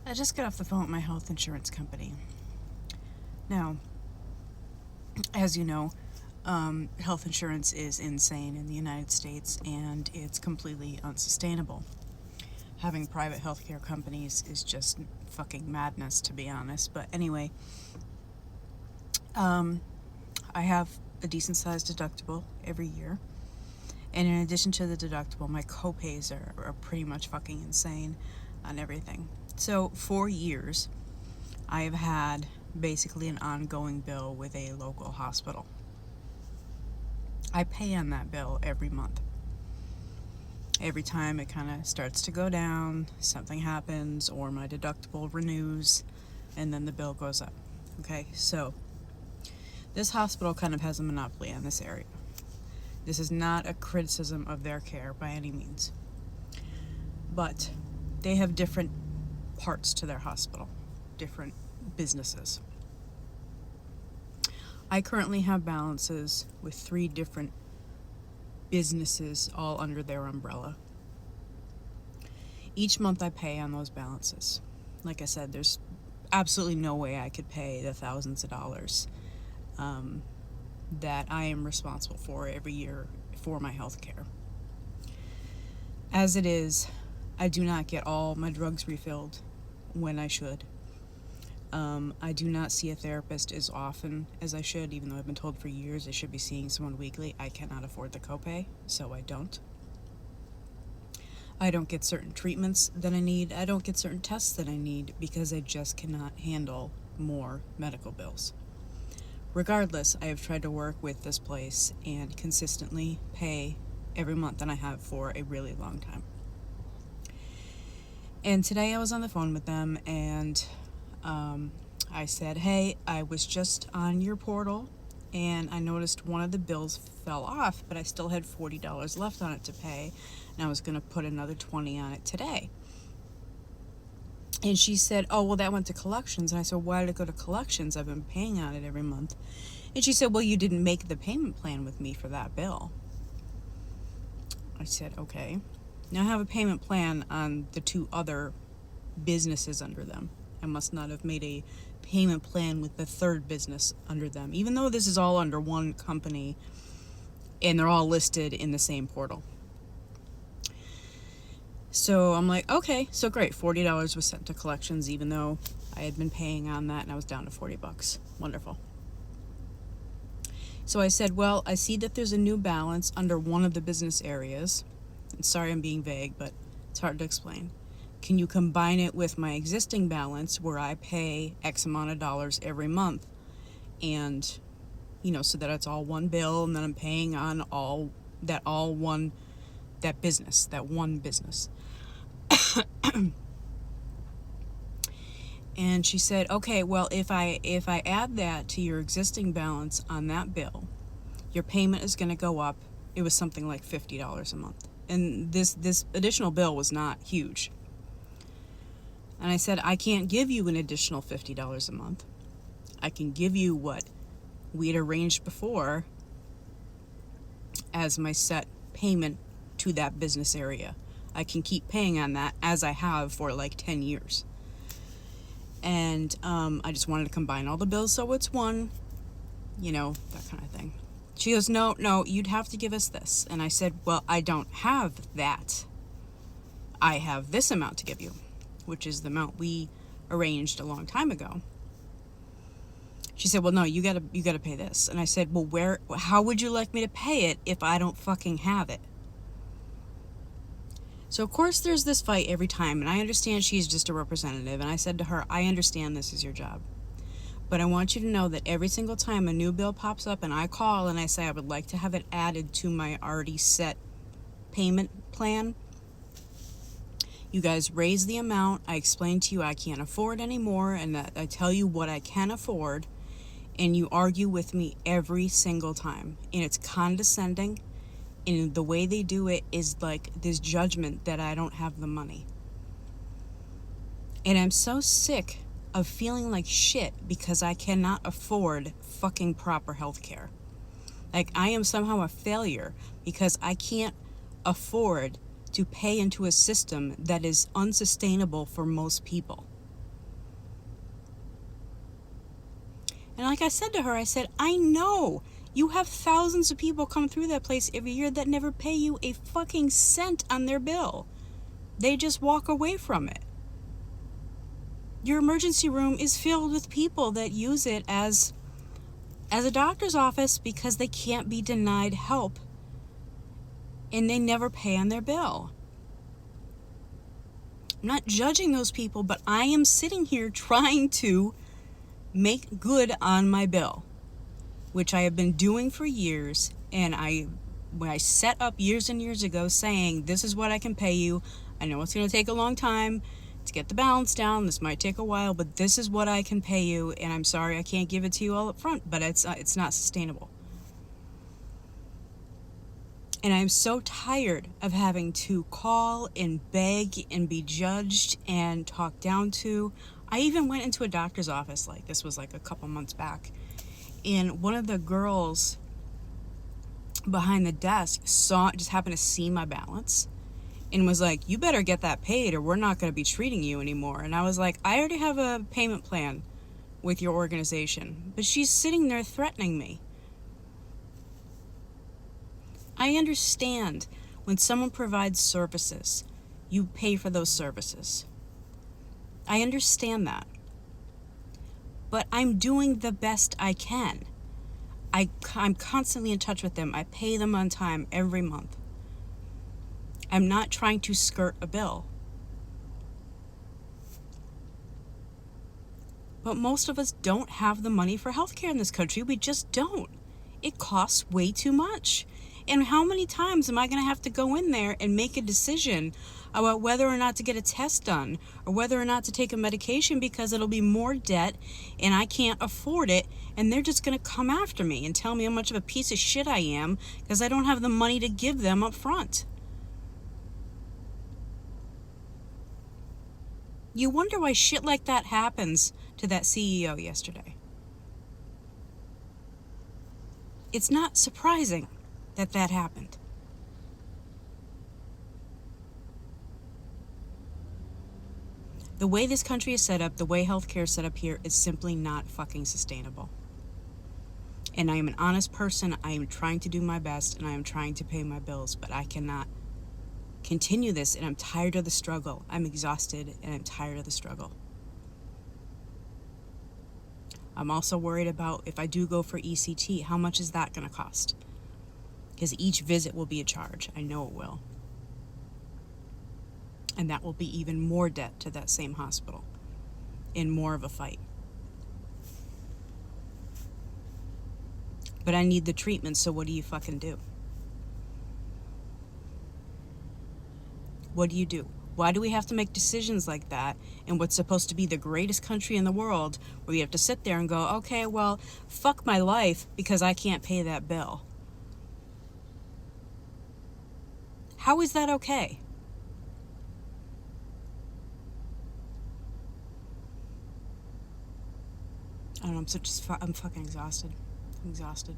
I just got off the phone with my health insurance company. Now, as you know, health insurance is insane in the United States and it's completely unsustainable. Having private healthcare companies is just fucking madness, to be honest. But anyway, I have a decent sized deductible every year. And in addition to the deductible, my copays are pretty much fucking insane on everything. So, for years, I have had basically an ongoing bill with a local hospital. I pay on that bill every month. Every time it kind of starts to go down, something happens, or my deductible renews, and then the bill goes up. Okay, so this hospital kind of has a monopoly on this area. This is not a criticism of their care by any means, but they have different parts to their hospital, different businesses. I currently have balances with 3 different businesses all under their umbrella. Each month I pay on those balances. Like I said, there's absolutely no way I could pay the thousands of dollars that I am responsible for every year for my health care. As it is, I do not get all my drugs refilled when I should. I do not see a therapist as often as I should, even though I've been told for years I should be seeing someone weekly. I cannot afford the copay, so I don't. I don't get certain treatments that I need. I don't get certain tests that I need because I just cannot handle more medical bills. Regardless, I have tried to work with this place and consistently pay every month, and I have for a really long time. And today I was on the phone with them, and I said, hey, I was just on your portal, and I noticed one of the bills fell off, but I still had $40 left on it to pay, and I was going to put another $20 on it today. And she said, oh, well, that went to collections. And I said, why did it go to collections? I've been paying on it every month. And she said, well, you didn't make the payment plan with me for that bill. I said, okay. Now I have a payment plan on the 2 other businesses under them. I must not have made a payment plan with the 3rd business under them, even though this is all under one company and they're all listed in the same portal. So I'm like, okay, so great. $40 was sent to collections, even though I had been paying on that and I was down to $40. Wonderful. So I said, well, I see that there's a new balance under one of the business areas. And sorry I'm being vague, but it's hard to explain. Can you combine it with my existing balance where I pay X amount of dollars every month? And, so that it's all one bill and then I'm paying on that one business. And she said, okay, well, if I add that to your existing balance on that bill, your payment is going to go up. It was something like $50 a month. And this additional bill was not huge. And I said, I can't give you an additional $50 a month. I can give you what we had arranged before as my set payment to that business area. I can keep paying on that as I have for like 10 years. And I just wanted to combine all the bills so it's one, that kind of thing. She goes, no, you'd have to give us this. And I said, well, I don't have that. I have this amount to give you, which is the amount we arranged a long time ago. She said, well, no, you gotta pay this. And I said, well, how would you like me to pay it if I don't fucking have it? So, of course, there's this fight every time, and I understand she's just a representative, and I said to her, I understand this is your job, but I want you to know that every single time a new bill pops up and I call and I say I would like to have it added to my already set payment plan, you guys raise the amount, I explain to you I can't afford anymore, and that I tell you what I can afford, and you argue with me every single time, and it's condescending. And the way they do it is like this judgment that I don't have the money. And I'm so sick of feeling like shit because I cannot afford fucking proper health care. Like I am somehow a failure because I can't afford to pay into a system that is unsustainable for most people. And like I said to her, I said, I know you have thousands of people come through that place every year that never pay you a fucking cent on their bill. They just walk away from it. Your emergency room is filled with people that use it as a doctor's office because they can't be denied help and they never pay on their bill. I'm not judging those people, but I am sitting here trying to make good on my bill, which I have been doing for years. And when I set up years and years ago saying, this is what I can pay you. I know it's going to take a long time to get the balance down. This might take a while, but this is what I can pay you. And I'm sorry I can't give it to you all up front, but it's not sustainable. And I'm so tired of having to call and beg and be judged and talked down to. I even went into a doctor's office, like this was like a couple months back, and one of the girls behind the desk just happened to see my balance and was like, you better get that paid or we're not going to be treating you anymore. And I was like, I already have a payment plan with your organization. But she's sitting there threatening me. I understand when someone provides services, you pay for those services. I understand that. But I'm doing the best I can. I'm constantly in touch with them. I pay them on time every month. I'm not trying to skirt a bill. But most of us don't have the money for healthcare in this country. We just don't. It costs way too much. And how many times am I going to have to go in there and make a decision about whether or not to get a test done or whether or not to take a medication because it'll be more debt and I can't afford it, and they're just going to come after me and tell me how much of a piece of shit I am because I don't have the money to give them up front. You wonder why shit like that happens to that CEO yesterday. It's not surprising that happened. The way this country is set up, the way healthcare is set up here, is simply not fucking sustainable. And I am an honest person. I am trying to do my best and I am trying to pay my bills, but I cannot continue this, and I'm tired of the struggle. I'm exhausted and I'm tired of the struggle. I'm also worried about if I do go for ECT, how much is that going to cost? Because each visit will be a charge. I know it will. And that will be even more debt to that same hospital and more of a fight. But I need the treatment, so what do you fucking do? What do you do? Why do we have to make decisions like that in what's supposed to be the greatest country in the world, where you have to sit there and go, okay, well, fuck my life because I can't pay that bill? How is that okay? I don't know, I'm fucking exhausted. I'm exhausted.